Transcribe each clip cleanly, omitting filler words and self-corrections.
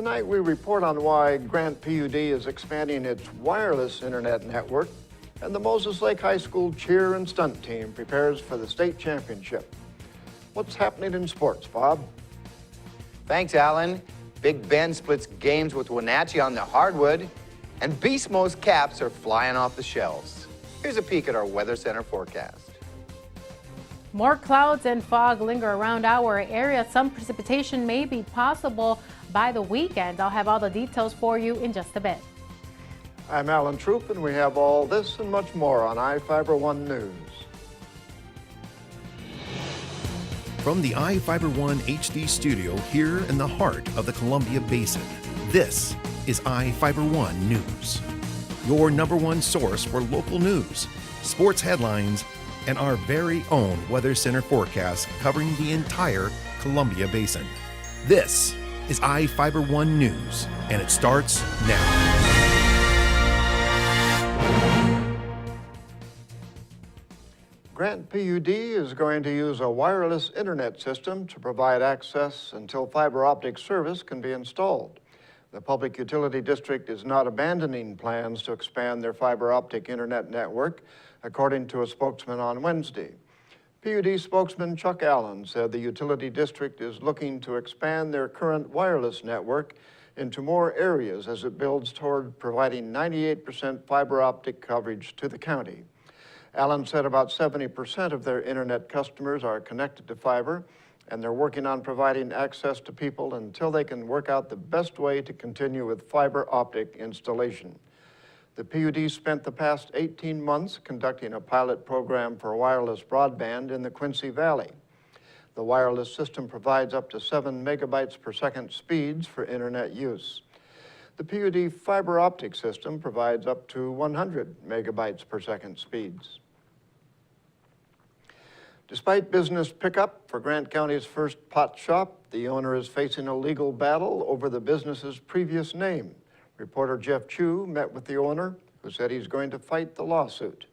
Tonight we report on why Grant PUD is expanding its wireless internet network, and the Moses Lake High School cheer and stunt team prepares for the state championship. What's happening in sports, Bob? Thanks, Alan. Big Ben splits games with Wenatchee on the hardwood, and Beast Mode's caps are flying off the shelves. Here's a peek at our Weather Center forecast. More clouds and fog linger around our area. Some precipitation may be possible by the weekend. I'll have all the details for you in just a bit. I'm Alan Troop, and we have all this and much more on Ifiber One News. From the Ifiber One HD studio here in the heart of the Columbia Basin, this is Ifiber One News, your #1 source for local news, sports headlines, and our very own Weather Center forecast covering the entire Columbia Basin. This is Ifiber One News, and it starts now. Grant PUD is going to use a wireless internet system to provide access until fiber optic service can be installed. The Public Utility District is not abandoning plans to expand their fiber optic internet network, according to a spokesman on Wednesday. PUD spokesman Chuck Allen said the utility district is looking to expand their current wireless network into more areas as it builds toward providing 98% fiber optic coverage to the county. Allen said about 70% of their internet customers are connected to fiber, and they're working on providing access to people until they can work out the best way to continue with fiber optic installation. The PUD spent the past 18 months conducting a pilot program for wireless broadband in the Quincy Valley. The wireless system provides up to 7 megabytes per second speeds for internet use. The PUD fiber optic system provides up to 100 megabytes per second speeds. Despite business pickup for Grant County's first pot shop, the owner is facing a legal battle over the business's previous name. Reporter Jeff Chu met with the owner, who said he's going to fight the lawsuit.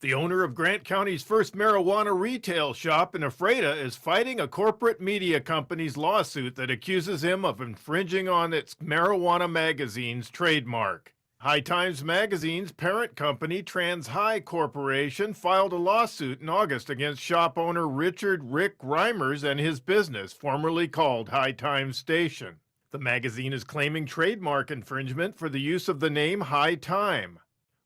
The owner of Grant County's first marijuana retail shop in Ephrata is fighting a corporate media company's lawsuit that accuses him of infringing on its marijuana magazine's trademark. High Times Magazine's parent company, Trans High Corporation, filed a lawsuit in August against shop owner Richard Rick Reimers and his business, formerly called High Times Station. The magazine is claiming trademark infringement for the use of the name High Time.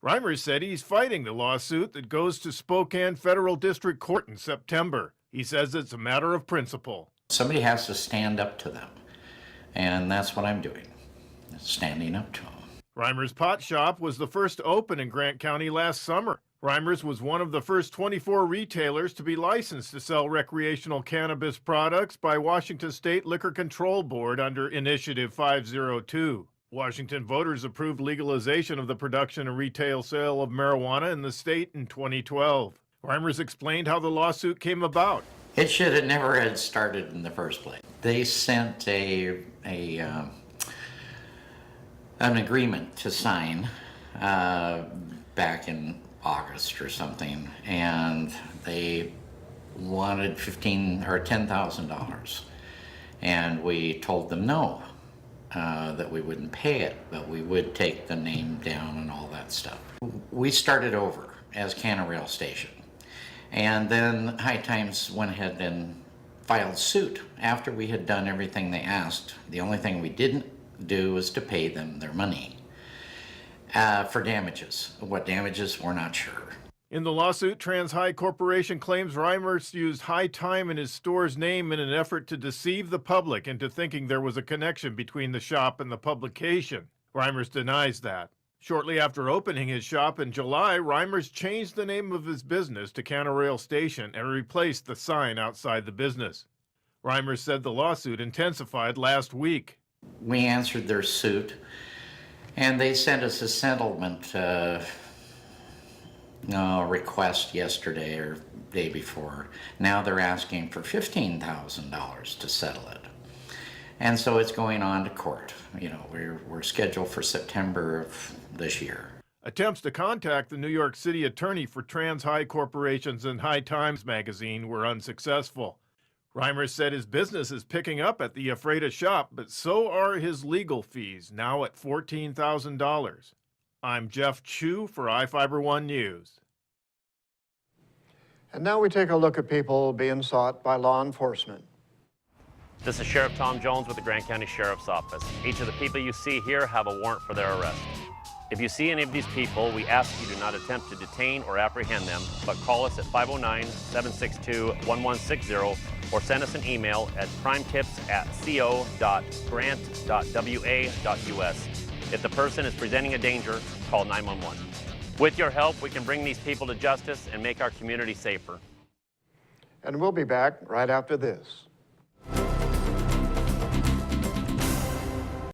Reimers said he's fighting the lawsuit that goes to Spokane Federal District Court in September. He says it's a matter of principle. Somebody has to stand up to them, and that's what I'm doing, standing up to them. Reimers' pot shop was the first to open in Grant County last summer. Reimers was one of the first 24 retailers to be licensed to sell recreational cannabis products by Washington State Liquor Control Board under Initiative 502. Washington voters approved legalization of the production and retail sale of marijuana in the state in 2012. Reimers explained how the lawsuit came about. It should have never had started in the first place. They sent an agreement to sign back in August or something, and they wanted $15,000 or $10,000, and we told them no, that we wouldn't pay it, but we would take the name down and all that stuff. We started over as Canarail Station, and then High Times went ahead and filed suit after we had done everything they asked. The only thing we didn't do was to pay them their money for damages. What damages, we're not sure. In the lawsuit, Trans High Corporation claims Reimers used High Time in his store's name in an effort to deceive the public into thinking there was a connection between the shop and the publication. Reimers denies that. Shortly after opening his shop in July, Reimers changed the name of his business to Canarail Station and replaced the sign outside the business. Reimers said the lawsuit intensified last week. We answered their suit, and they sent us a settlement request yesterday or day before. Now they're asking for $15,000 to settle it. And so it's going on to court. You know, we're scheduled for September of this year. Attempts to contact the New York City attorney for Trans High Corporations and High Times Magazine were unsuccessful. Reimer said his business is picking up at the Ephrata shop, but so are his legal fees, now at $14,000. I'm Jeff Chu for Ifiber One News. And now we take a look at people being sought by law enforcement. This is Sheriff Tom Jones with the Grant County Sheriff's Office. Each of the people you see here have a warrant for their arrest. If you see any of these people, we ask you do not attempt to detain or apprehend them, but call us at 509-762-1160 or send us an email at crimetips@co.grant.wa.us. If the person is presenting a danger, call 911. With your help, we can bring these people to justice and make our community safer. And we'll be back right after this.